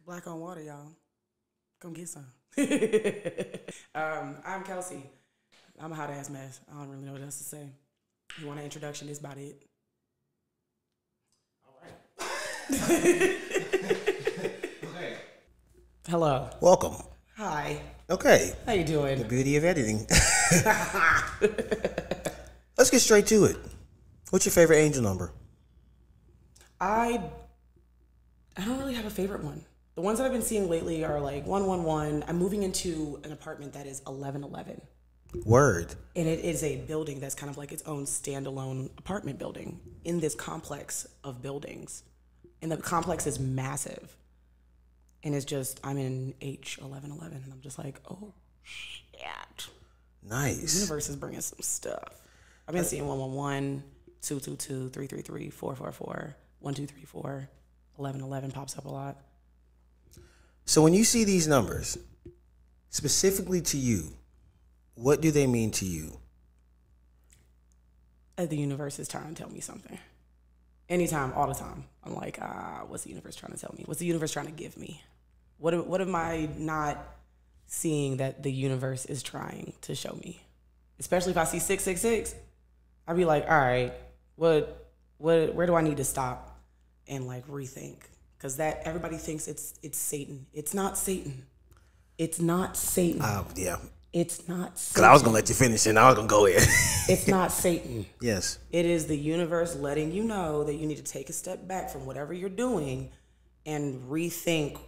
Black on water, y'all. Come get some. I'm Kelci. I'm a hot ass mess. I don't really know what else to say. You want an introduction? This about it. All right. Okay. Hello. Welcome. Hi. Okay. How you doing? The beauty of editing. Let's get straight to it. What's your favorite angel number? I don't really have a favorite one. The ones that I've been seeing lately are like 111. I'm moving into an apartment that is 1111. Word. And it is a building that's kind of like its own standalone apartment building in this complex of buildings. And the complex is massive. And it's just, I'm in H1111 and I'm just like, oh, shit. Nice. The universe is bringing some stuff. I've been seeing 111, 222, 333, 444, 1234, 1111 pops up a lot. So when you see these numbers, specifically to you, what do they mean to you? The universe is trying to tell me something. Anytime, all the time. I'm like, what's the universe trying to tell me? What's the universe trying to give me? What am I not seeing that the universe is trying to show me? Especially if I see 666, I'd be like, all right, where do I need to stop and like rethink? Because that everybody thinks it's Satan. It's not Satan. It's not Satan. Yeah. It's not Satan. Because I was going to let you finish and I was going to go in. It's not Satan. Yes. It is the universe letting you know that you need to take a step back from whatever you're doing and rethink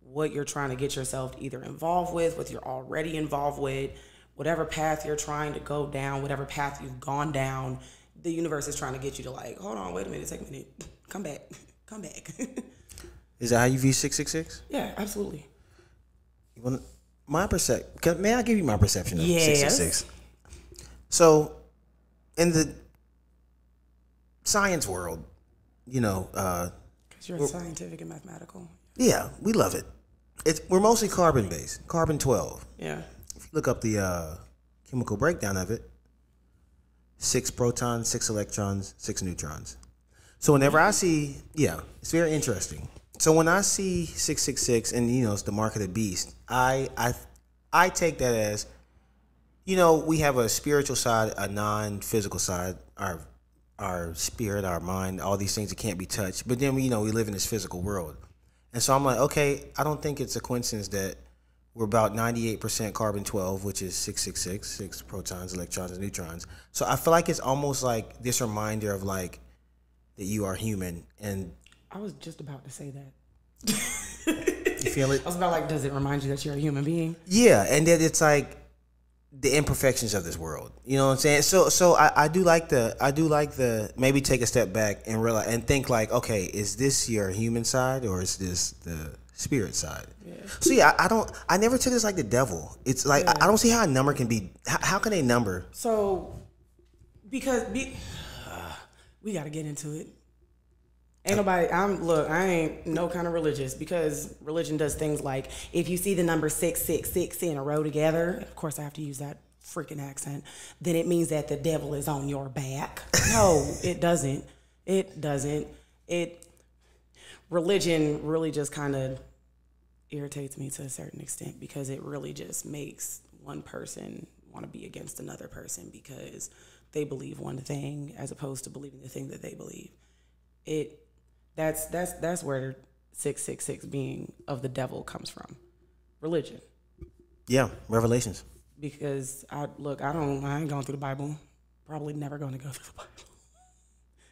what you're trying to get yourself either involved with, what you're already involved with, whatever path you're trying to go down, whatever path you've gone down. The universe is trying to get you to like, hold on, wait a minute, take a minute, come back. Is that how you view 666? Yeah, absolutely. Well, may I give you my perception of Yes. 666? So, in the science world, Because you're scientific and mathematical. yeah, we love it. We're mostly carbon-based, carbon-12. Yeah. If you look up the chemical breakdown of it, 6 protons, 6 electrons, 6 neutrons. So whenever I see, it's very interesting. So when I see 666 and, it's the mark of the beast, I take that as, we have a spiritual side, a non-physical side, our spirit, our mind, all these things that can't be touched. But then, we live in this physical world. And so I'm like, okay, I don't think it's a coincidence that we're about 98% carbon-12, which is 666, 6 protons, electrons, and neutrons. So I feel like it's almost like this reminder of like that you are human. And I was just about to say that. you feel it? I was about like, does it remind you that you're a human being? Yeah, and that it's like the imperfections of this world. You know what I'm saying? So I do like the maybe take a step back and realize and think like, okay, is this your human side or is this the spirit side? Yeah. So yeah, I never took this like the devil. It's like I don't see how a number can be. How can a number? So because we got to get into it. Ain't nobody, I ain't no kind of religious because religion does things like if you see the number 666 in a row together, of course I have to use that freaking accent, then it means that the devil is on your back. No, it doesn't. It doesn't. Religion really just kind of irritates me to a certain extent because it really just makes one person want to be against another person because they believe one thing as opposed to believing the thing that they believe. That's where 666 being of the devil comes from. Religion. Yeah, Revelations. Because I ain't going through the Bible. Probably never going to go through the Bible.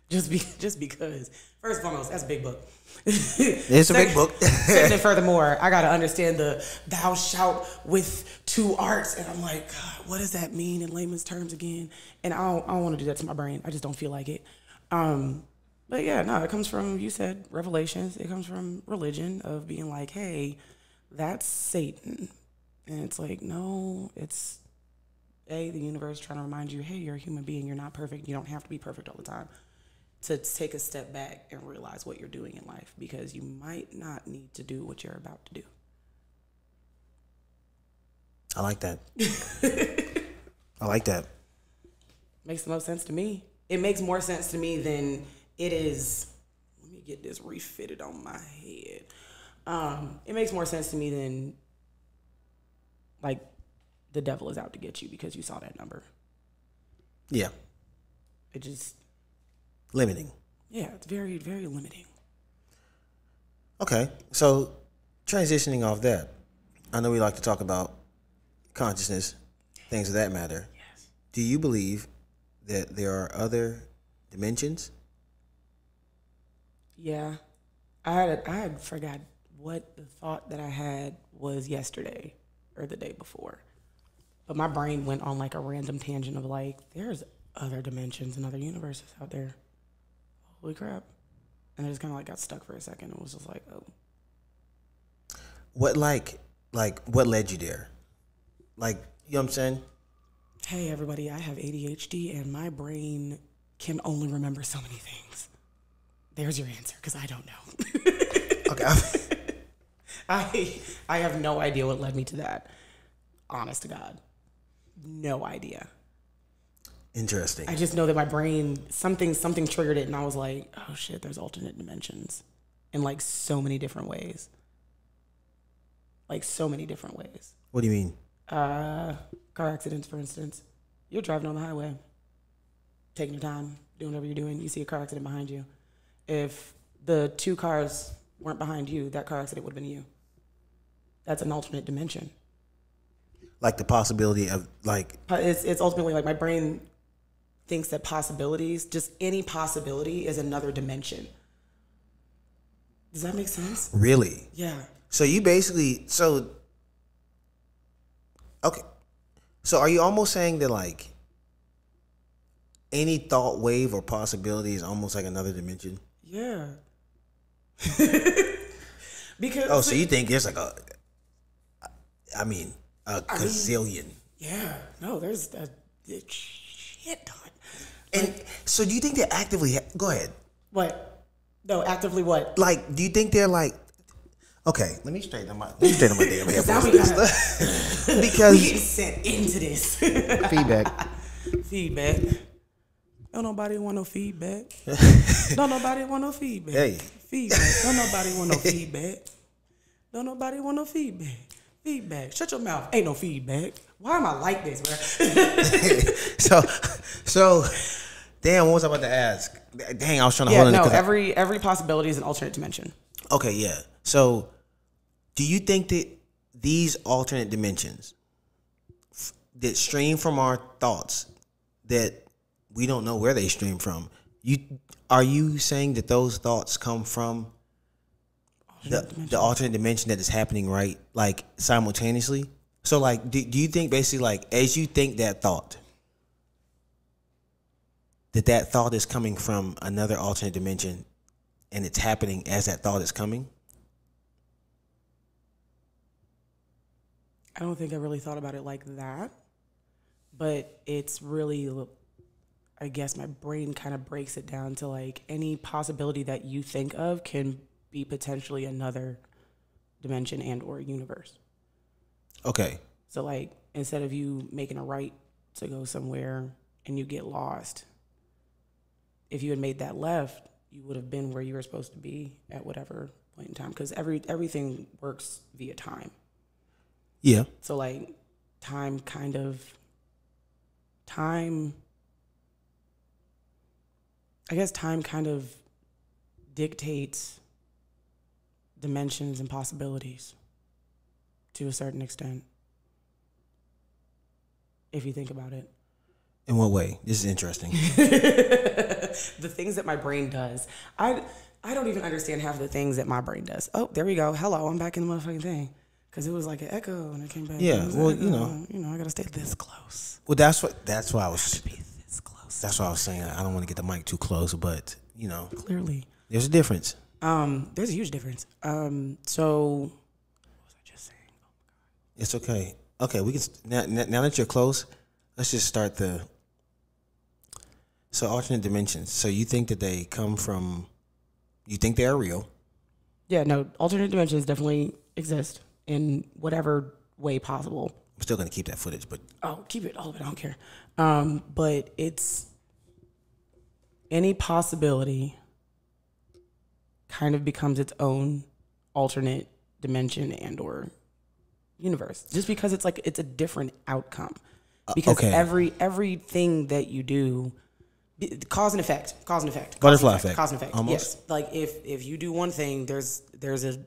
Just because. First and foremost, that's a big book. It's a big book. Second and furthermore, I got to understand the thou shalt with 2 arts. And I'm like, God, what does that mean in layman's terms again? And I don't want to do that to my brain. I just don't feel like it. But yeah, no, it comes from, you said, Revelations. It comes from religion of being like, hey, that's Satan. And it's like, no, it's, the universe trying to remind you, hey, you're a human being. You're not perfect. You don't have to be perfect all the time. To take a step back and realize what you're doing in life because you might not need to do what you're about to do. I like that. I like that. Makes the most sense to me. It makes more sense to me than it is. Let me get this refitted on my head. It makes more sense to me than like the devil is out to get you because you saw that number. Yeah. It just Limiting. yeah, it's very, very limiting. Okay. So transitioning off that, I know we like to talk about consciousness, things of that matter. Yes. Do you believe that there are other dimensions? Yeah. I had forgot what the thought that I had was yesterday or the day before. But my brain went on like a random tangent of like, there's other dimensions and other universes out there. Holy crap. And I just kind of like got stuck for a second. It was just like, oh. What what led you there? Like, you know what I'm saying? Hey, everybody, I have ADHD and my brain can only remember so many things. There's your answer, because I don't know. Okay. I have no idea what led me to that. Honest to God. No idea. Interesting. I just know that my brain, something triggered it, and I was like, oh shit, there's alternate dimensions in like so many different ways. Like so many different ways. What do you mean? Car accidents, for instance. You're driving on the highway, taking your time, doing whatever you're doing. You see a car accident behind you. If the two cars weren't behind you, that car accident would have been you. That's an alternate dimension. Like the possibility of like... It's ultimately like my brain thinks that possibilities, just any possibility is another dimension. Does that make sense? Really? Yeah. So you basically... Okay. So are you almost saying that like any thought wave or possibility is almost like another dimension? Yeah. Because... Oh, so you think there's like a gazillion. Yeah. No, there's a shit ton. And so do you think they're actively... Go ahead. What? No, actively what? Like, do you think they're like... Okay, let me straighten my damn head. Because we get sent into this. Feedback. Don't nobody want no feedback. Don't nobody want no feedback. Hey. Feedback. Don't nobody want no feedback. Don't nobody want no feedback. Feedback. Shut your mouth. Ain't no feedback. Why am I like this, bro? so, damn, what was I about to ask? Dang, I was trying to hold on. No, every possibility is an alternate dimension. Okay, yeah. So, do you think that these alternate dimensions that stream from our thoughts that we don't know where they stream from, are you saying that those thoughts come from the alternate dimension that is happening right, like simultaneously? So like, do you think basically like as you think that thought is coming from another alternate dimension and it's happening as that thought is coming? I don't think I really thought about it like that, but it's really, I guess my brain kind of breaks it down to like any possibility that you think of can be potentially another dimension and or universe. Okay. So like instead of you making a right to go somewhere and you get lost, if you had made that left, you would have been where you were supposed to be at whatever point in time, because everything works via time. Yeah. So like time kind of dictates dimensions and possibilities to a certain extent, if you think about it. In what way? This is interesting. The things that my brain does. I don't even understand half the things that my brain does. Oh, there we go. Hello, I'm back in the motherfucking thing. Because it was like an echo and I came back. Yeah, well, you know, I got to stay this close. Well, that's why I was... Be this close. That's why I was saying I don't want to get the mic too close, but, you know. Clearly. There's a difference. There's a huge difference. So, what was I just saying? Oh my God. It's okay. Okay, we can... Now that you're close, let's just start the... So, alternate dimensions. So, you think that they come from... You think they are real? Yeah, no, alternate dimensions definitely exist in whatever way possible. I'm still going to keep that footage, but... Oh, keep it, all of it, I don't care. But it's... Any possibility kind of becomes its own alternate dimension and or universe. Just because it's like it's a different outcome. Because Okay. everything that you do, cause and effect. Butterfly effect. Cause and effect. Almost. Yes. Like if you do one thing, there's a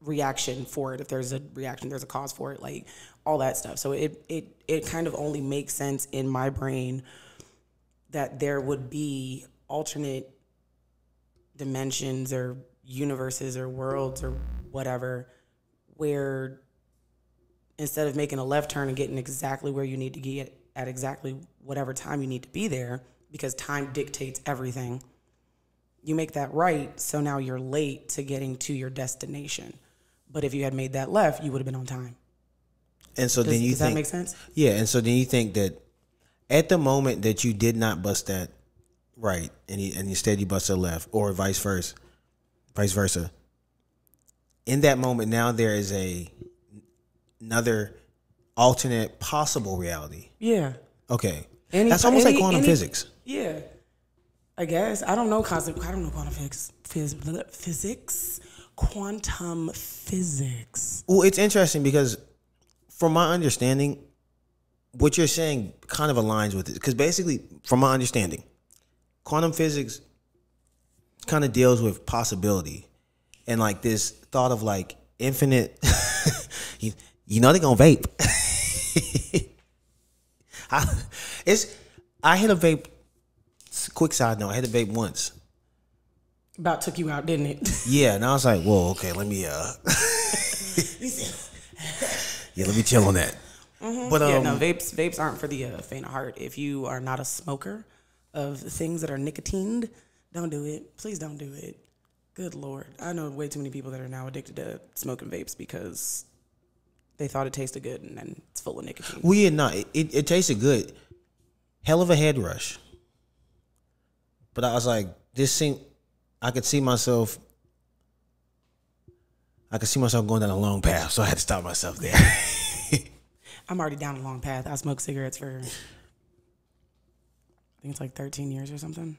reaction for it. If there's a reaction, there's a cause for it. Like all that stuff. So it kind of only makes sense in my brain that there would be alternate dimensions or universes or worlds or whatever where instead of making a left turn and getting exactly where you need to get at exactly whatever time you need to be there, because time dictates everything, you make that right, so now you're late to getting to your destination. But if you had made that left, you would have been on time. And so then you does think, that make sense? Yeah, and so then you think that at the moment that you did not bust that right, and instead you busted left, or vice versa. In that moment, now there is another alternate possible reality. Yeah. Okay, that's almost like quantum physics. Yeah, I guess I don't know quantum physics. Quantum physics. Well, it's interesting because, from my understanding, what you're saying kind of aligns with it. Because basically, from my understanding, quantum physics kind of deals with possibility and like this thought of like infinite. you know they're gonna vape. I hit a vape. Quick side note: I hit a vape once. About took you out, didn't it? Yeah, and I was like, "Whoa, okay, let me let me chill on that." Mm-hmm. But no, vapes aren't for the faint of heart. If you are not a smoker of things that are nicotined, don't do it. Please don't do it. Good Lord, I know way too many people that are now addicted to smoking vapes because they thought it tasted good and then it's full of nicotine. Well, yeah, no, it tasted good. Hell of a head rush. But I was like, I could see myself going down a long path, so I had to stop myself there. I'm already down a long path. I smoked cigarettes for, I think it's like 13 years or something,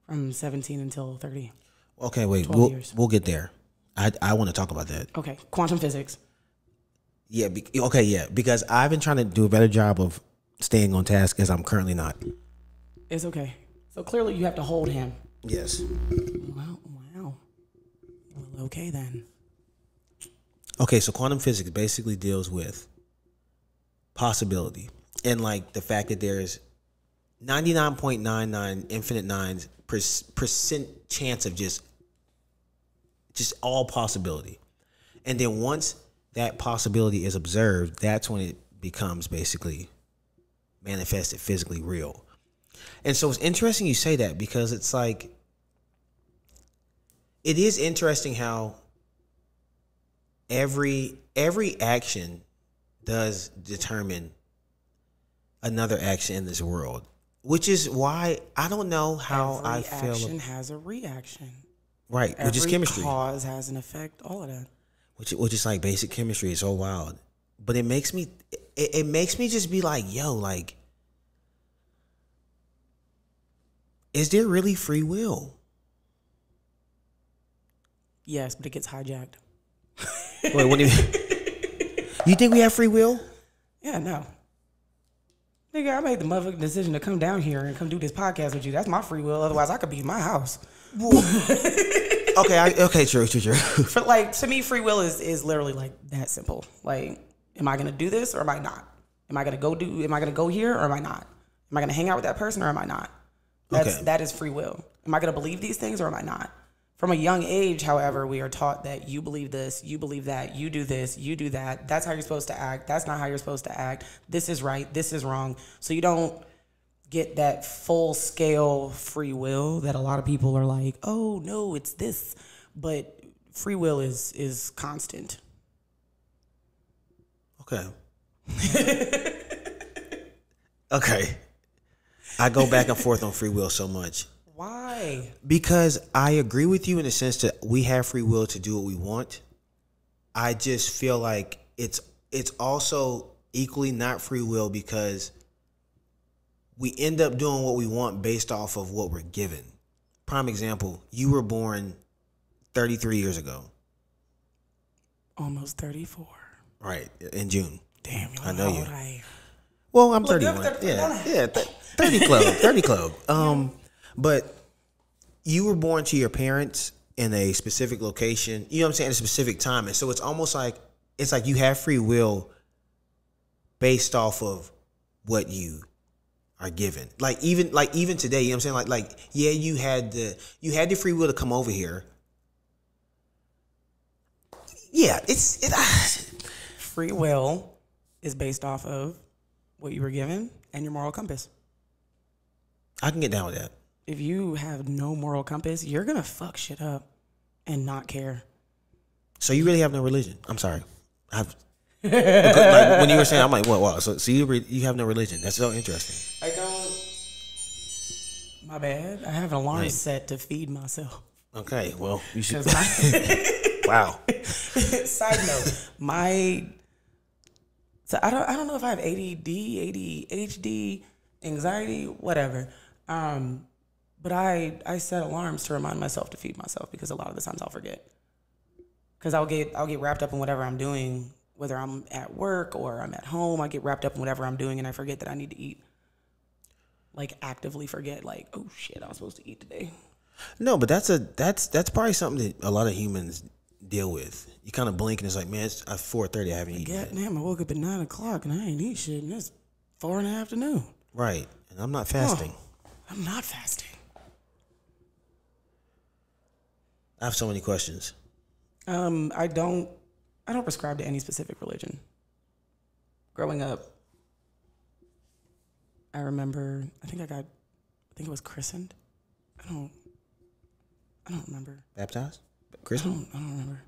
from 17 until 30. Okay, wait, we'll get there. I want to talk about that. Okay, quantum physics. Yeah, because I've been trying to do a better job of staying on task as I'm currently not. It's okay. So clearly you have to hold him. Yes. Wow. Well, okay then. Okay, so quantum physics basically deals with possibility and like the fact that there's 99.99 infinite nines percent chance of just all possibility. And then once that possibility is observed, that's when it becomes basically manifested physically real. And so it's interesting you say that because it's like, it is interesting how every action does determine another action in this world, which is why I don't know how I feel. Every action has a reaction. Right, which is chemistry. Every cause has an effect, all of that. Which is like basic chemistry. It's so wild. But it makes me just be like, yo, like, is there really free will? Yes, but it gets hijacked. Wait, what do you mean? You think we have free will? Yeah, no. Nigga, I made the motherfucking decision to come down here and come do this podcast with you. That's my free will. Otherwise, I could be in my house. Okay, true. For like, to me, free will is literally like that simple. Like, am I gonna do this or am I not? Am I gonna go here or am I not? Am I gonna hang out with that person or am I not? That is free will. Am I gonna believe these things or am I not? From a young age, however, we are taught that you believe this, you believe that, you do this, you do that. That's how you're supposed to act. That's not how you're supposed to act. This is right. This is wrong. So you don't get that full scale free will that a lot of people are like, oh no, it's this. But free will is constant. Okay. Okay. I go back and forth on free will so much. Why? Because I agree with you in the sense that we have free will to do what we want. I just feel like it's also equally not free will because we end up doing what we want based off of what we're given. Prime example, you were born 33 years ago. Almost 34. Right, in June. Damn, you I know you. Old I am. Well, I'm Look, 31. I'm 30, Yeah, 30 club, 30 club. But you were born to your parents in a specific location. You know what I'm saying? At a specific time, and so it's almost like you have free will based off of what you are given. Like even today, you know what I'm saying? Like yeah, you had the free will to come over here. Yeah, Free will is based off of what you were given and your moral compass. I can get down with that. If you have no moral compass, you're gonna fuck shit up and not care. So you really have no religion? I'm sorry. Like when you were saying, I'm like, what? Wow. So you have no religion? That's so interesting. I don't. My bad. I have an alarm set to feed myself. Okay. Well, you should. Wow. Side note, so I don't know if I have ADD, ADHD, anxiety, whatever. But I set alarms to remind myself to feed myself because a lot of the times I'll forget. Because I'll get wrapped up in whatever I'm doing, whether I'm at work or I'm at home. I get wrapped up in whatever I'm doing and I forget that I need to eat. Like actively forget, like, oh shit, I was supposed to eat today. No, but that's probably something that a lot of humans deal with. You kind of blink and it's like, man, it's 4:30. I haven't eaten yet. Damn, I woke up at 9 o'clock and I ain't eat shit, and it's 4 in the afternoon. Right, and I'm not fasting. I'm not fasting. I have so many questions. I don't prescribe to any specific religion. Growing up, I remember, I think it was christened. I don't remember. Baptized? Christened? I don't remember.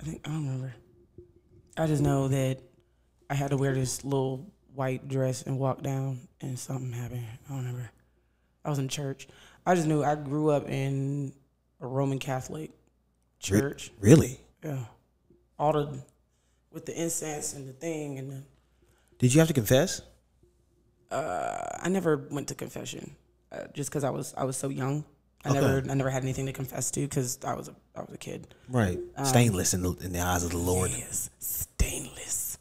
I don't remember. I just know that I had to wear this little white dress and walk down and something happened. I don't remember. I was in church. I just knew I grew up in a Roman Catholic church. Really? Yeah. With the incense and the thing and the. Did you have to confess? I never went to confession, just because I was so young. I never had anything to confess to because I was a kid. Right, stainless in the eyes of the Lord. Yes, stainless.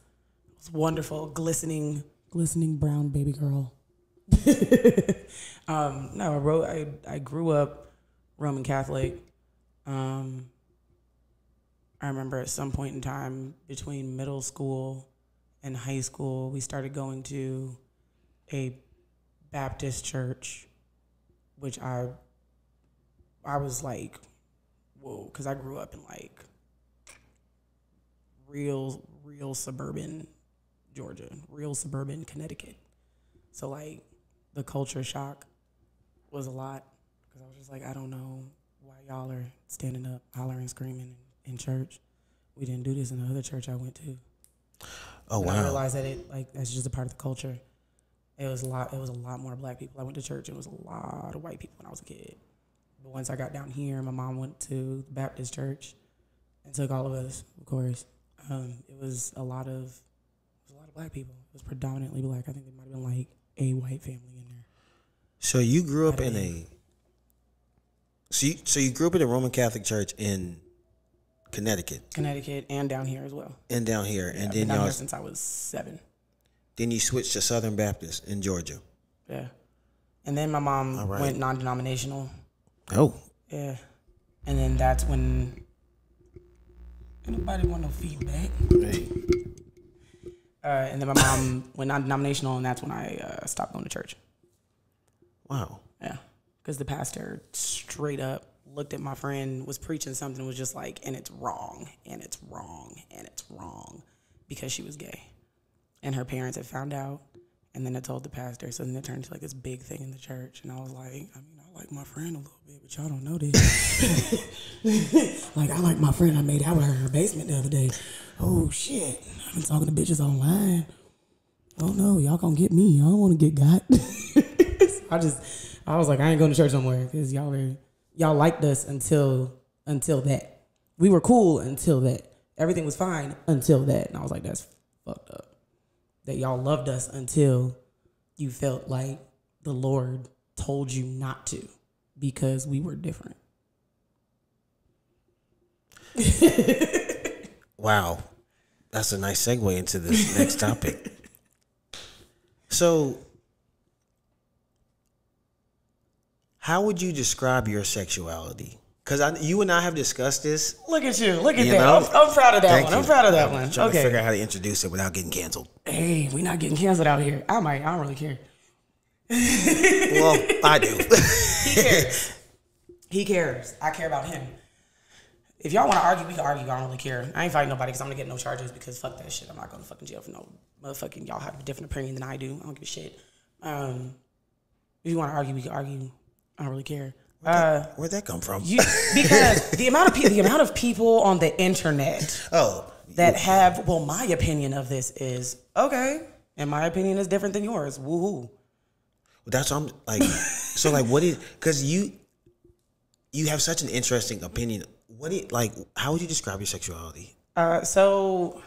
It was wonderful, glistening brown baby girl. No, I grew up Roman Catholic. I remember at some point in time between middle school and high school, we started going to a Baptist church, which I was like, whoa, because I grew up in like real suburban Georgia, real suburban Connecticut. So like the culture shock was a lot because I was just like, I don't know why y'all are standing up, hollering, screaming in church. We didn't do this in the other church I went to. Oh, wow. I realized that that's just a part of the culture. It was a lot more black people. I went to church. It was a lot of white people when I was a kid. But once I got down here, my mom went to the Baptist church and took all of us, of course. It was a lot of black people. It was predominantly black. I think there might have been like a white family in there. So you grew up in a. So you grew up in a Roman Catholic church in Connecticut. Connecticut and down here as well. And down here, Yeah, and I've then been down here since I was 7. Then you switched to Southern Baptist in Georgia. Yeah, and then my mom went non-denominational. Oh. Yeah, and then that's when. Anybody want no feedback? Hey. And then my mom went non-denominational, and that's when I stopped going to church. Wow. Yeah, because the pastor straight up looked at my friend, was preaching something, was just like, and it's wrong, and it's wrong, and it's wrong, because she was gay. And her parents had found out, and then I told the pastor, so then it turned into like this big thing in the church, and I was like, I mean, I like my friend a little bit, but y'all don't know this. Like, I like my friend I made out with her in her basement the other day. Oh, shit. I've been talking to bitches online. Oh, no, y'all gonna get me. I don't want to get got. I was like, I ain't going to church no more, because y'all liked us until that. We were cool until that. Everything was fine until that. And I was like, that's fucked up. That y'all loved us until you felt like the Lord told you not to because we were different. Wow. That's a nice segue into this next topic. So, how would you describe your sexuality? Because you and I have discussed this. Look at you. Look at that. I'm proud of that one. I'm proud of that one. I'm trying to figure out how to introduce it without getting canceled. Hey, we not getting canceled out here. I don't really care. Well, I do. He cares. He cares. I care about him. If y'all want to argue, we can argue. I don't really care. I ain't fighting nobody because I'm going to get no charges because fuck that shit. I'm not going to fucking jail for no motherfucking y'all have a different opinion than I do. I don't give a shit. If you want to argue, we can argue. I don't really care. Where'd that come from? Because the amount of people on the internet that have, well, my opinion of this is, okay, and my opinion is different than yours. Woohoo. That's what I'm like. So like, what is, because you have such an interesting opinion. How would you describe your sexuality? So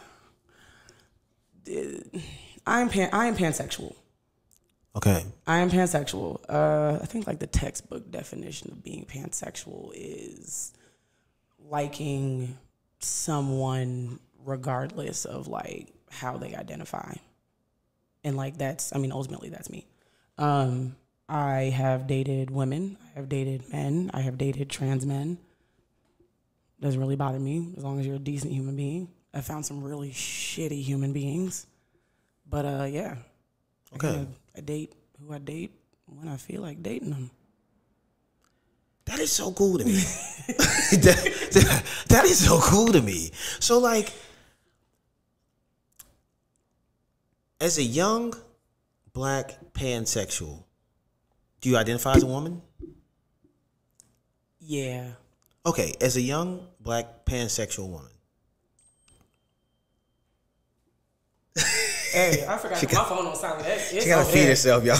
I am pansexual. Okay. I am pansexual. I think like the textbook definition of being pansexual is liking someone regardless of like how they identify. And like ultimately that's me. I have dated women, I have dated men, I have dated trans men. Doesn't really bother me as long as you're a decent human being. I found some really shitty human beings. But yeah. Okay. I date who I date when I feel like dating them. That is so cool to me. that is so cool to me. So like, as a young black pansexual, do you identify as a woman? Yeah. Okay, as a young black pansexual woman. Hey, I forgot to put my phone on silent. She gotta feed herself, y'all.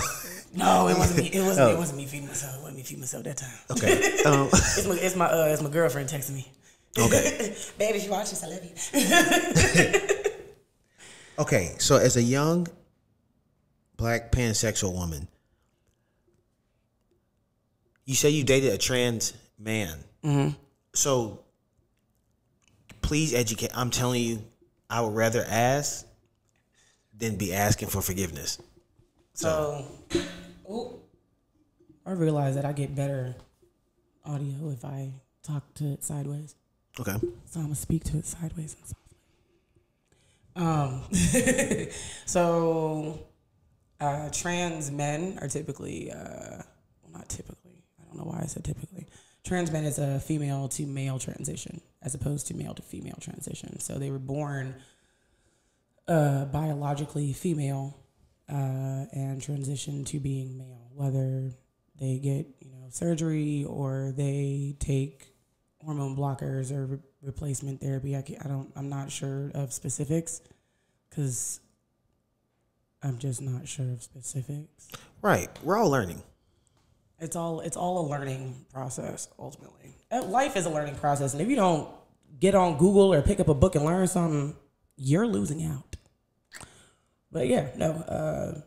No, it wasn't me. It wasn't me feeding myself. It wasn't me feeding myself that time. Okay. It's my girlfriend texting me. Okay. Baby, she watches. I love you. Okay, so as a young black pansexual woman, you say you dated a trans man. Mm-hmm. So please educate. I'm telling you, I would rather ask than be asking for forgiveness. So I realize that I get better audio if I talk to it sideways. Okay. So I'm gonna speak to it sideways and softly. So trans men are typically, not typically. I don't know why I said typically. Trans men is a female to male transition as opposed to male to female transition. So they were born biologically female and transition to being male, whether they get surgery or they take hormone blockers or replacement therapy. I'm not sure of specifics because I'm just not sure of specifics. Right, we're all learning. It's all a learning process ultimately. Life is a learning process, and if you don't get on Google or pick up a book and learn something, you're losing out. But yeah, no,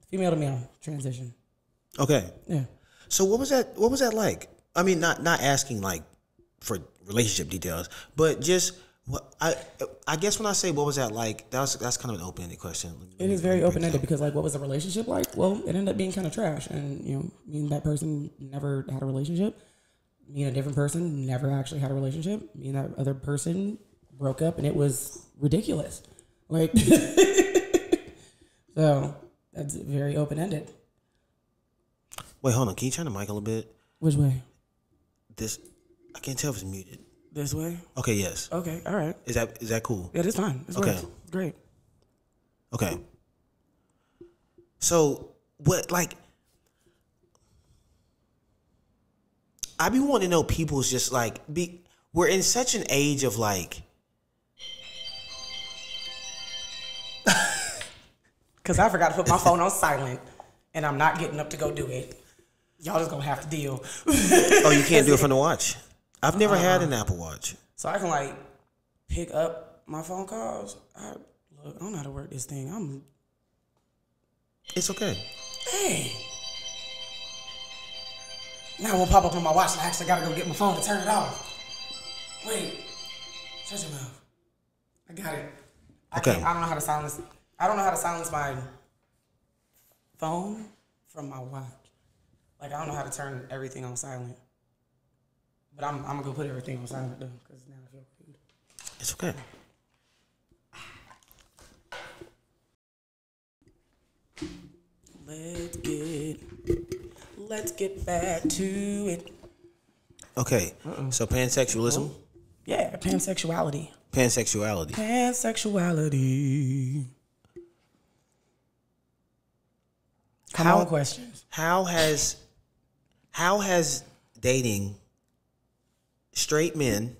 female to male transition. Okay. Yeah. So what was that like? I mean, not asking like for relationship details, but just what I guess when I say what was that like, that's kind of an open-ended question. It is very open-ended because like, what was the relationship like? Well, it ended up being kind of trash, and me and that person never had a relationship. Me and a different person never actually had a relationship. Me and that other person broke up, and it was ridiculous. Like, so that's very open-ended. Wait, hold on. Can you turn the mic a little bit? Which way? I can't tell if it's muted. This way? Okay, yes. Okay, all right. Is that cool? Yeah, it's fine. It's okay. Great. Okay. So what, like, I be wanting to know people's just like, we're in such an age of like, because I forgot to put my phone on silent, and I'm not getting up to go do it. Y'all just gonna have to deal. Oh, you can't do it from the watch? I've never had an Apple Watch. So I can like pick up my phone calls. I don't know how to work this thing. It's okay. Hey. Now it won't pop up on my watch, and I actually gotta go get my phone to turn it off. Wait. Shut your mouth. I got it. Okay. I don't know how to silence. I don't know how to silence my phone from my watch. Like, I don't know how to turn everything on silent. But I'm gonna go put everything on silent though, because now I feel rude. It's okay. Let's get back to it. Okay. So pansexualism. Yeah, pansexuality. Pansexuality. Pansexuality. Come on, questions. How has dating straight men,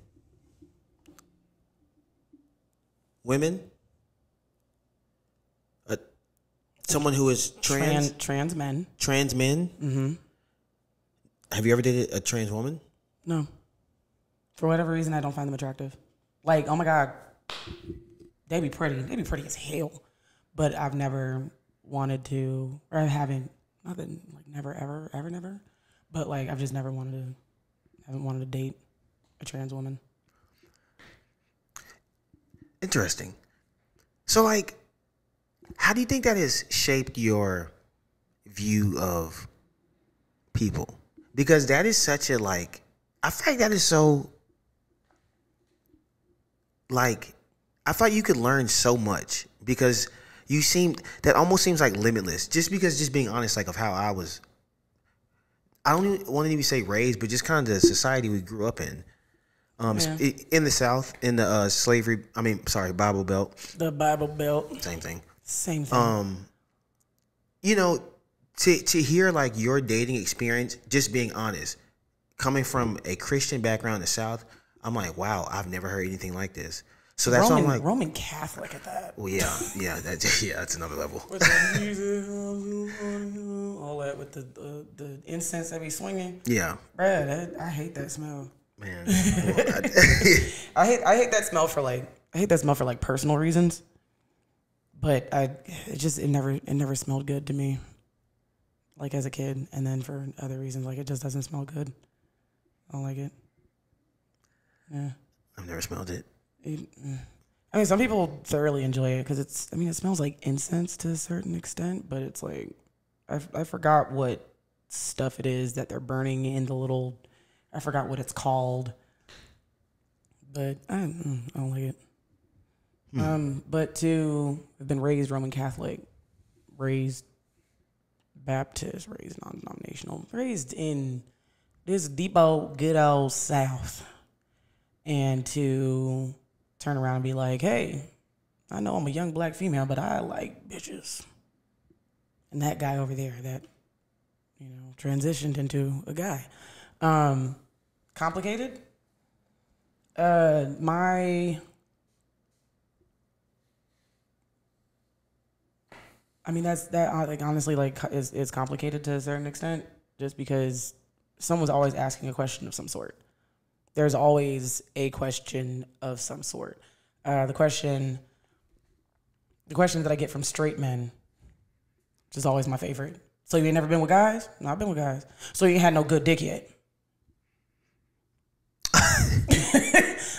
women, someone who is trans men. Trans men? Mm-hmm. Have you ever dated a trans woman? No. For whatever reason, I don't find them attractive. Like, oh my God, they be pretty. They be pretty as hell. But I've never wanted to, or I haven't, nothing, like never, ever, never. But like, I've just never haven't wanted to date a trans woman. Interesting. So like, how do you think that has shaped your view of people? Because that is such a like, I feel like that is so, like, I thought you could learn so much because that almost seems like limitless. Just being honest, like of how I don't even want to even say raised, but just kind of the society we grew up in. In the South, in the Bible Belt. The Bible Belt. Same thing. Same thing. You know, to hear like your dating experience, just being honest, coming from a Christian background in the South, I'm like, wow, I've never heard anything like this. So that's why I'm like Roman Catholic at that. Well, that's another level. With the music, all that with the incense that be swinging. Yeah, Brad, I hate that smell. Man, I hate that smell for like personal reasons. But it never smelled good to me, like as a kid, and then for other reasons, like it just doesn't smell good. I don't like it. Yeah, I've never smelled it. I mean, some people thoroughly enjoy it because it smells like incense to a certain extent, but it's like, I forgot what stuff it is that they're burning in the little, I forgot what it's called, but I don't like it. But to have been raised Roman Catholic, raised Baptist, raised non-denominational, raised in this deep old, good old South, and to turn around and be like, hey, I know I'm a young black female, but I like bitches. And that guy over there that, transitioned into a guy. Complicated? Honestly, it's complicated to a certain extent, just because someone's always asking a question of some sort. There's always a question of some sort. The question that I get from straight men, which is always my favorite. So you ain't never been with guys? No, I've been with guys. So you ain't had no good dick yet?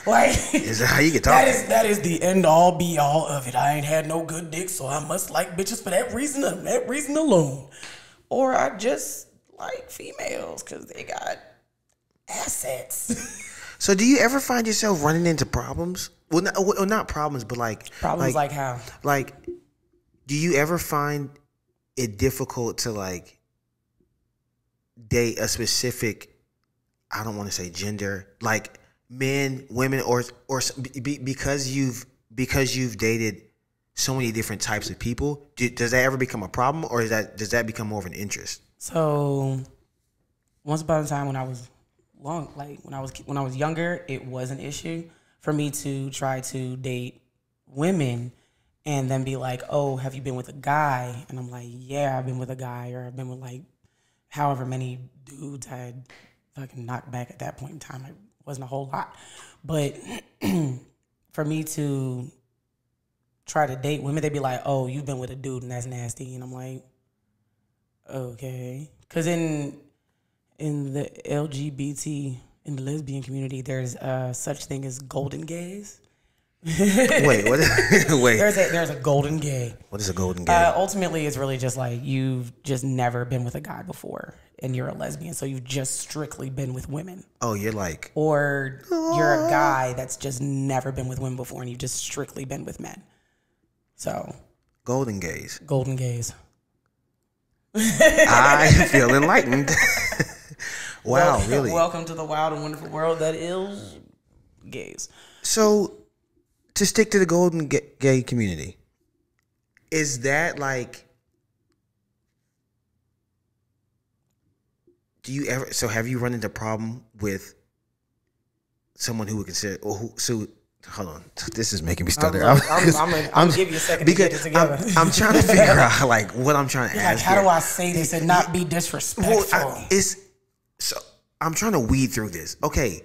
Like, is that how you get talking? That is the end all be all of it. I ain't had no good dick, so I must like bitches for that reason alone. Or I just like females because they got assets. So do you ever find yourself running into problems? Well, not problems, but problems like how? Like, do you ever find it difficult to like date a specific, I don't want to say gender, like men, women, or because you've dated so many different types of people? Does that ever become a problem, or does that become more of an interest? So, once upon a time when I was when I was younger, it was an issue for me to try to date women and then be like, oh, have you been with a guy? And I'm like, yeah, I've been with a guy, or I've been with like however many dudes I had fucking knocked back at that point in time. It wasn't a whole lot. But for me to try to date women, they'd be like, oh, you've been with a dude and that's nasty. And I'm like, okay. Because in the LGBT in the lesbian community, there's such thing as golden gays. Wait, what? Wait. There's a golden gay. What is a golden gay? Ultimately, it's really just like you've just never been with a guy before, and you're a lesbian, so you've just strictly been with women. Oh, you're like, or you're a guy that's just never been with women before, and you've just strictly been with men. So, golden gays. Golden gays. I feel enlightened. Wow, really? Welcome to the wild and wonderful world that is gays. So, to stick to the golden gay community, is that like, do you ever, so have you run into a problem with someone who would consider, or who, so, hold on, this is making me stutter. I'm gonna give you a second to get this together. I'm trying to figure out like what I'm trying to ask. Like, how do I say this and not be disrespectful? So I'm trying to weed through this. Okay,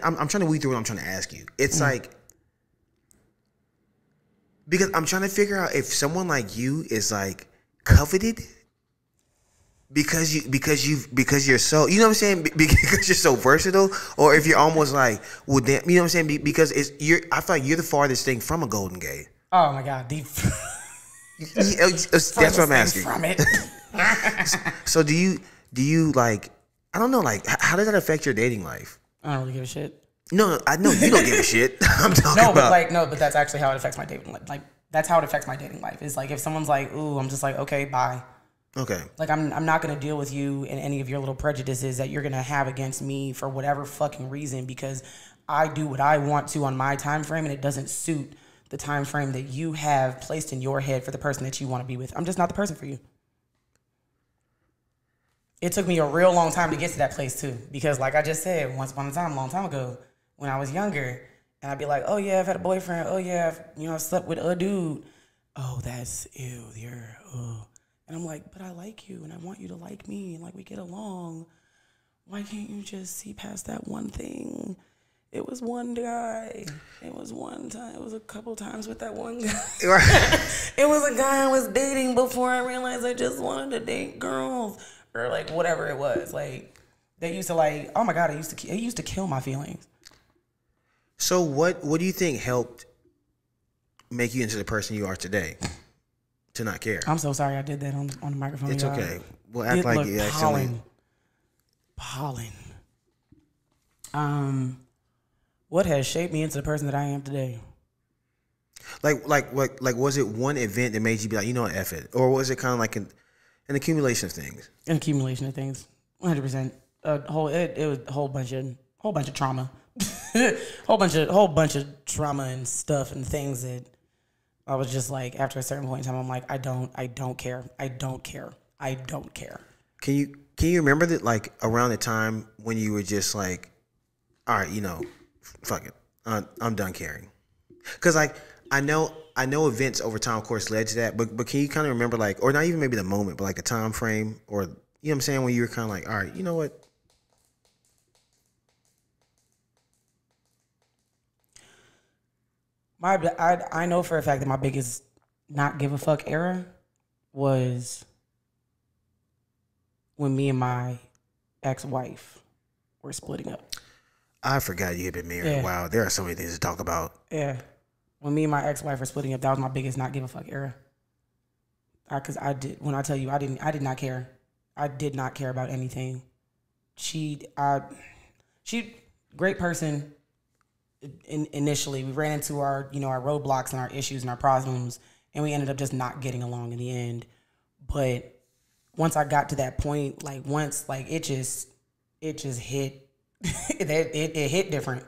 I'm trying to weed through what I'm trying to ask you. It's like, because I'm trying to figure out if someone like you is like coveted because you're so, you know what I'm saying, because you're so versatile, or if you're almost like, well, damn, you know what I'm saying, because I feel like you're the farthest thing from a golden gay. Oh my God, that's what I'm asking. From it. So do you like, I don't know, like how does that affect your dating life? I don't really give a shit. No, I know you don't give a shit. I'm talking about. But that's actually how it affects my dating life. Like, that's how it affects my dating life. Is like, if someone's like, ooh, I'm just like, okay, bye. Okay. Like, I'm not gonna deal with you and any of your little prejudices that you're gonna have against me for whatever fucking reason, because I do what I want to on my time frame, and it doesn't suit the time frame that you have placed in your head for the person that you want to be with. I'm just not the person for you. It took me a real long time to get to that place too, because like I just said, once upon a time, a long time ago, when I was younger, and I'd be like, oh yeah, I've had a boyfriend. Oh yeah, I've slept with a dude. Oh, that's ew. And I'm like, but I like you, and I want you to like me, and like we get along. Why can't you just see past that one thing? It was one guy. It was one time. It was a couple times with that one guy. It was a guy I was dating before I realized I just wanted to date girls, or like whatever it was. Like, they used to like, oh my God, it used to kill my feelings. So what do you think helped make you into the person you are today? To not care. I'm so sorry I did that on the microphone. It's okay. We'll act like you accidentally. Pollen. What has shaped me into the person that I am today? Like was it one event that made you be like, you know what, F it? Or was it kind of like an accumulation of things? An accumulation of things. 100%. It was a whole bunch of trauma. whole bunch of trauma and stuff and things that I was just like, after a certain point in time, I'm like, I don't care. Can you remember that, like, around the time when you were just like, all right, fuck it, I'm done caring? Because like I know events over time, of course, led to that, but can you kind of remember, like, or not even maybe the moment, but like a time frame, or you know what I'm saying, when you were kind of like, all right, you know what? I know for a fact that my biggest not give a fuck era was when me and my ex-wife were splitting up. I forgot you had been married. Yeah. Wow, there are so many things to talk about. Yeah, when me and my ex-wife were splitting up, that was my biggest not give a fuck era. Because I did not care. I did not care about anything. She great person. Initially, we ran into our roadblocks and our issues and our problems, and we ended up just not getting along in the end. But once I got to that point, it just hit. it hit different.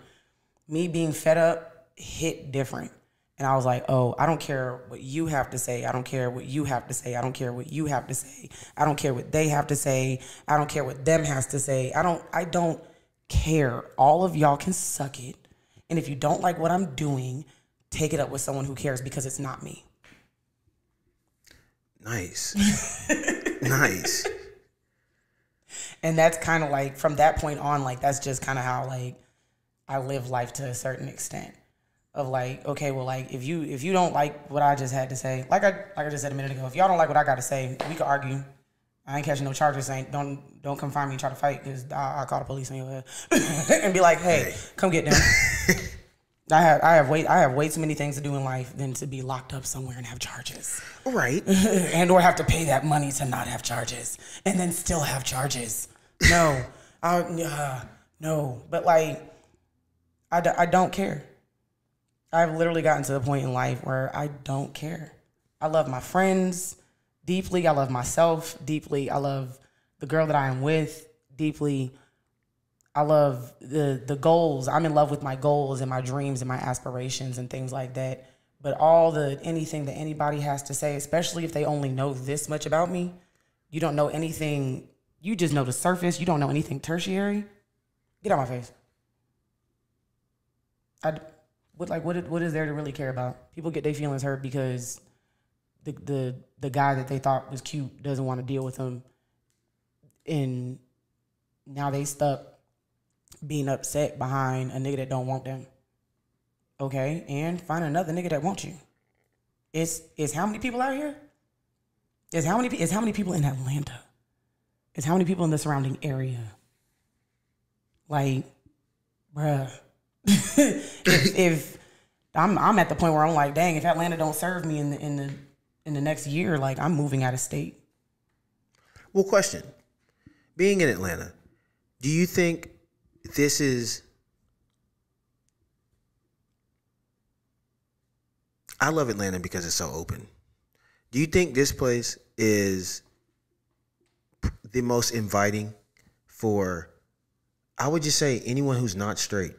Me being fed up hit different, and I was like, oh, I don't care what you have to say. I don't care what you have to say. I don't care what you have to say. I don't care what they have to say. I don't care what them has to say. I don't care. All of y'all can suck it. And if you don't like what I'm doing, take it up with someone who cares, because it's not me. Nice. Nice. And that's kind of like, from that point on, like, that's just kind of how, like, I live life to a certain extent. Of like, okay, well, like, if you don't like what I just had to say, like I just said a minute ago, if y'all don't like what I got to say, we can argue. I ain't catching no charges. Don't come find me and try to fight because I call the police on your head and be like, hey, come get them. I have way too many things to do in life than to be locked up somewhere and have charges. Right. And or have to pay that money to not have charges and then still have charges. No, no. But like, I don't care. I've literally gotten to the point in life where I don't care. I love my friends deeply. I love myself deeply. I love the girl that I am with deeply. I love the goals. I'm in love with my goals and my dreams and my aspirations and things like that. But anything that anybody has to say, especially if they only know this much about me, you don't know anything. You just know the surface. You don't know anything tertiary. Get out my face. What is there to really care about? People get their feelings hurt because the guy that they thought was cute doesn't want to deal with them, and now they stuck being upset behind a nigga that don't want them. Okay, and find another nigga that wants you. It's how many people out here? It's how many people in Atlanta? It's how many people in the surrounding area? Like, bruh. if I'm at the point where I'm like, dang, if Atlanta don't serve me in the next year, like I'm moving out of state. Well, question. Being in Atlanta, do you think this is... I love Atlanta because it's so open. Do you think this place is the most inviting for, I would just say, anyone who's not straight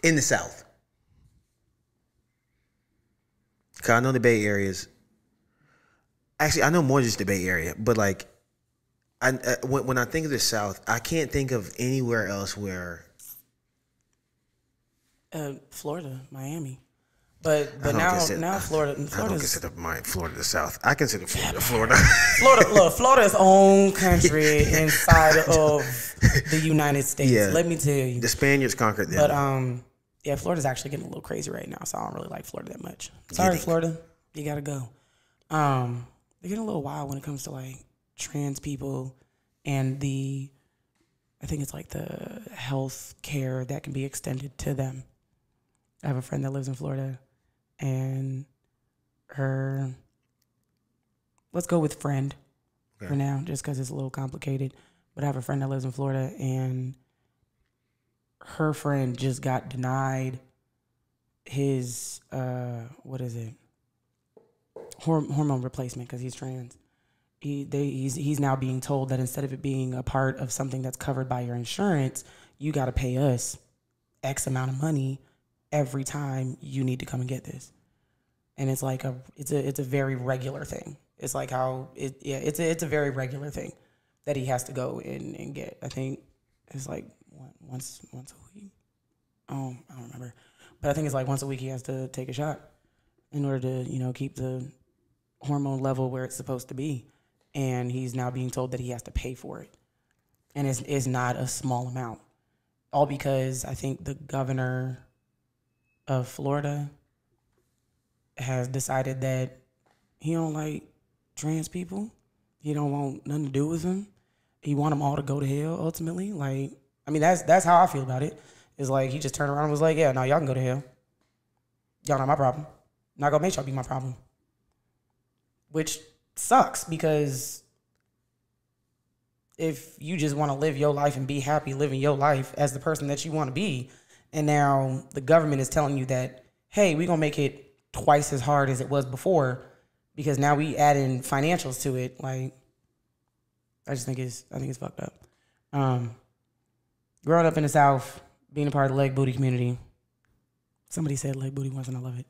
in the South? Because I know the Bay Area's... Actually, I know more than just the Bay Area, but like, when I think of the South, I can't think of anywhere else where... Florida, Miami. But now Florida. I don't consider Florida the South. I consider Florida. Florida is own country inside of the United States. Yeah, let me tell you. The Spaniards conquered them. But yeah, Florida's actually getting a little crazy right now, so I don't really like Florida that much. Sorry, Florida, you gotta go. They're getting a little wild when it comes to like trans people and I think it's like the health care that can be extended to them. I have a friend that lives in Florida, and let's go with friend for now, just because it's a little complicated. But I have a friend that lives in Florida, and her friend just got denied his, hormone replacement because he's trans. He's now being told that instead of it being a part of something that's covered by your insurance, you got to pay us X amount of money every time you need to come and get this. And it's like it's a very regular thing. It's like how it's a very regular thing that he has to go in and get. I think it's like once a week. Oh, I don't remember. But I think it's like once a week he has to take a shot in order to, keep the hormone level where it's supposed to be. And he's now being told that he has to pay for it. And it's not a small amount. All because I think the governor of Florida has decided that he don't like trans people. He don't want nothing to do with them. He want them all to go to hell ultimately. Like, I mean, that's how I feel about it. It's like he just turned around and was like, yeah, no, y'all can go to hell. Y'all not my problem. Not gonna make y'all be my problem. Which sucks because if you just want to live your life and be happy living your life as the person that you want to be, and now the government is telling you that, hey, we're going to make it twice as hard as it was before because now we add in financials to it. Like, I think it's fucked up. Growing up in the South, being a part of the leg booty community, somebody said leg booty once and I love it.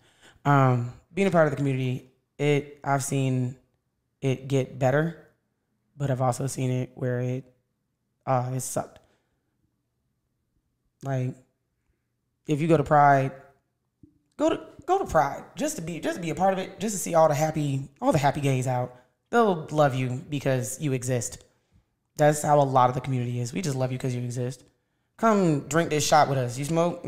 Being a part of the community, I've seen it get better, but I've also seen it where it sucked. Like, if you go to Pride, go to Pride just to be a part of it, just to see all the happy gays out. They'll love you because you exist. That's how a lot of the community is. We just love you because you exist. come drink this shot with us. You smoke?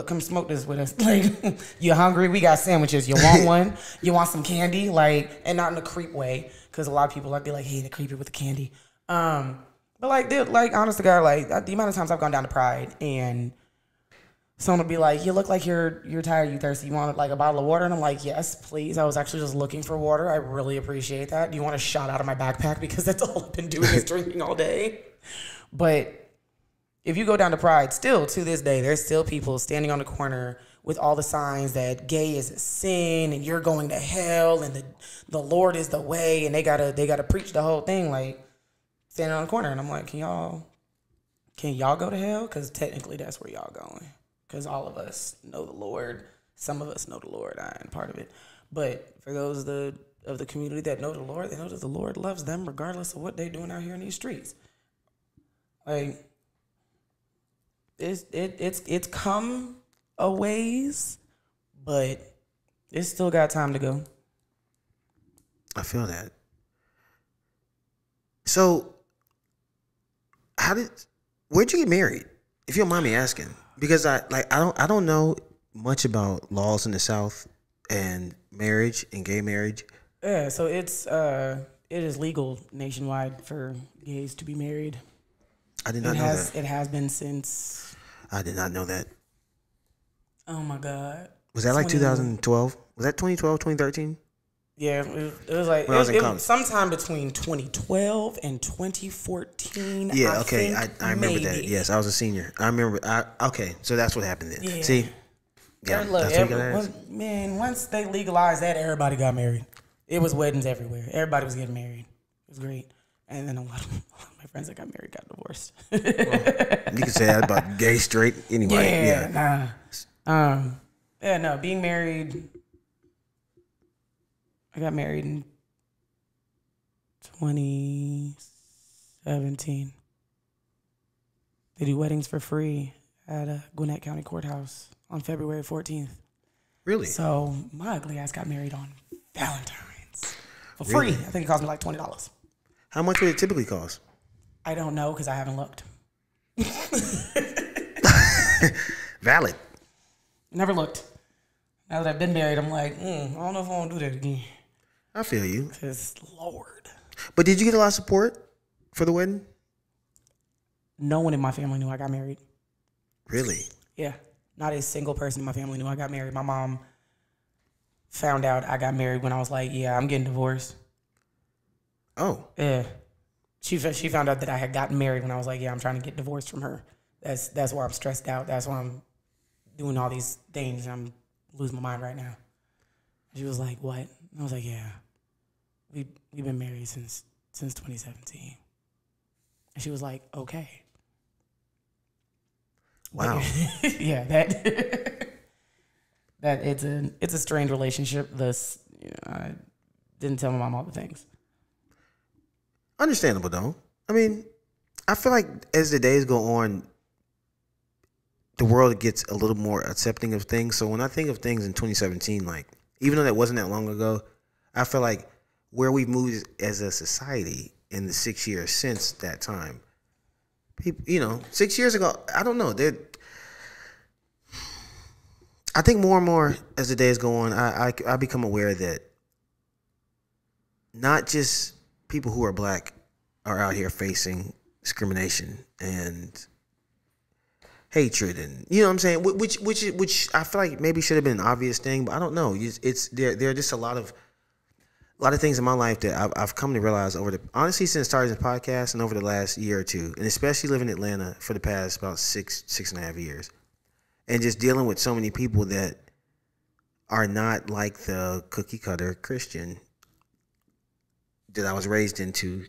Come smoke this with us. Like, you hungry? We got sandwiches. You want one? You want some candy? Like, and not in a creep way, because a lot of people like be like, hey, the creepy with the candy. But like, dude, like, honest to God, like, the amount of times I've gone down to Pride and someone will be like, you look like you're tired, you thirsty, you want like a bottle of water? And I'm like, yes, please. I was actually just looking for water. I really appreciate that. Do you want a shot out of my backpack? Because that's all I've been doing is drinking all day. But if you go down to Pride, still to this day, there's still people standing on the corner with all the signs that gay is a sin and you're going to hell and the Lord is the way, and they gotta preach the whole thing, like standing on the corner. And I'm like, can y'all go to hell? Because technically that's where y'all going. Because all of us know the Lord. Some of us know the Lord. I ain't part of it. But for those of the community that know the Lord, they know that the Lord loves them regardless of what they're doing out here in these streets. Like, it's come a ways, but it's still got time to go. I feel that. So, where'd you get married? If you don't mind me asking, because I don't know much about laws in the South and marriage and gay marriage. Yeah, so it is legal nationwide for gays to be married. I did not know that. It has been since. I did not know that. Oh my God. Was that like 2012? Was that 2012, 2013? Yeah, it was like it was sometime between 2012 and 2014. Yeah, okay, I remember that. Yes, I was a senior. I remember. Okay, so that's what happened then. Yeah. See, yeah, look, once they legalized that, everybody got married. It was weddings everywhere. Everybody was getting married. It was great. And then a lot of my friends that got married got divorced. Well, you can say that about gay, straight, anyway. Yeah. No, being married. I got married in 2017. They do weddings for free at Gwinnett County Courthouse on February 14th. Really? So my ugly ass got married on Valentine's for free. I think it cost me like $20. How much would it typically cost? I don't know because I haven't looked. Valid. Never looked. Now that I've been married, I'm like, I don't know if I want to do that again. I feel you. Because Lord. But did you get a lot of support for the wedding? No one in my family knew I got married. Really? Yeah. Not a single person in my family knew I got married. My mom found out I got married when I was like, yeah, I'm getting divorced. Oh. Yeah. She found out that I had gotten married when I was like, yeah, I'm trying to get divorced from her. That's why I'm stressed out. That's why I'm doing all these things and I'm losing my mind right now. She was like, what? And I was like, yeah. We've been married since 2017. And she was like, okay. Wow. Yeah, that it's a strange relationship. I didn't tell my mom all the things. Understandable though. I mean, I feel like as the days go on, the world gets a little more accepting of things. So when I think of things in 2017, like, even though that wasn't that long ago, I feel like where we've moved as a society in the 6 years since that time, people, 6 years ago, I don't know. I think more and more as the days go on, I become aware that not just people who are black are out here facing discrimination and hatred, and you know what I'm saying, which I feel like maybe should have been an obvious thing, but I don't know. It's there are just a lot of things in my life that I've come to realize honestly since starting the podcast and over the last year or two, and especially living in Atlanta for the past about six and a half years, and just dealing with so many people that are not like the cookie cutter Christian that I was raised into,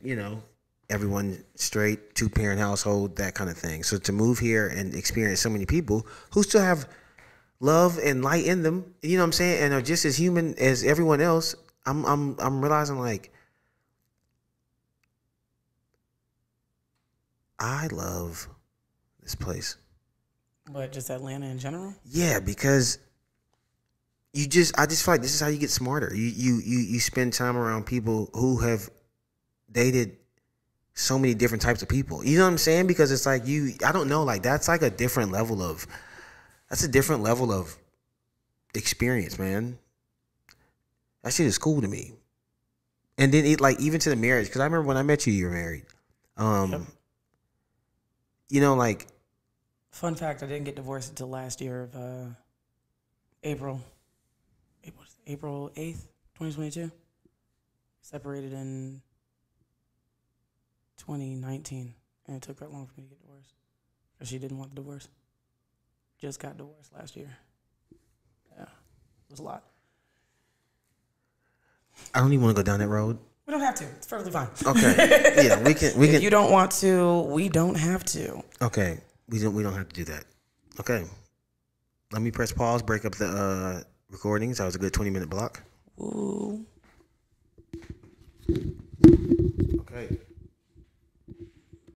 everyone straight, 2-parent household, that kind of thing. So to move here and experience so many people who still have love and light in them, you know what I'm saying, and are just as human as everyone else, I'm realizing, like, I love this place. What, just Atlanta in general? Yeah, because I just feel like this is how you get smarter. You spend time around people who have dated so many different types of people. You know what I'm saying? Because it's like I don't know, like that's like a different level of experience, man. That shit is cool to me. And then even to the marriage, because I remember when I met you, you were married. Yep. You know, like. Fun fact: I didn't get divorced until last year of April 8th, 2022. Separated in 2019, and it took that long for me to get divorced because she didn't want the divorce. Just got divorced last year. Yeah, it was a lot. I don't even want to go down that road. We don't have to. It's perfectly fine. Okay. Yeah, we can. If you don't want to, we don't have to. Okay. We don't have to do that. Okay. Let me press pause, break up the recordings. That was a good 20-minute block. Ooh. Okay.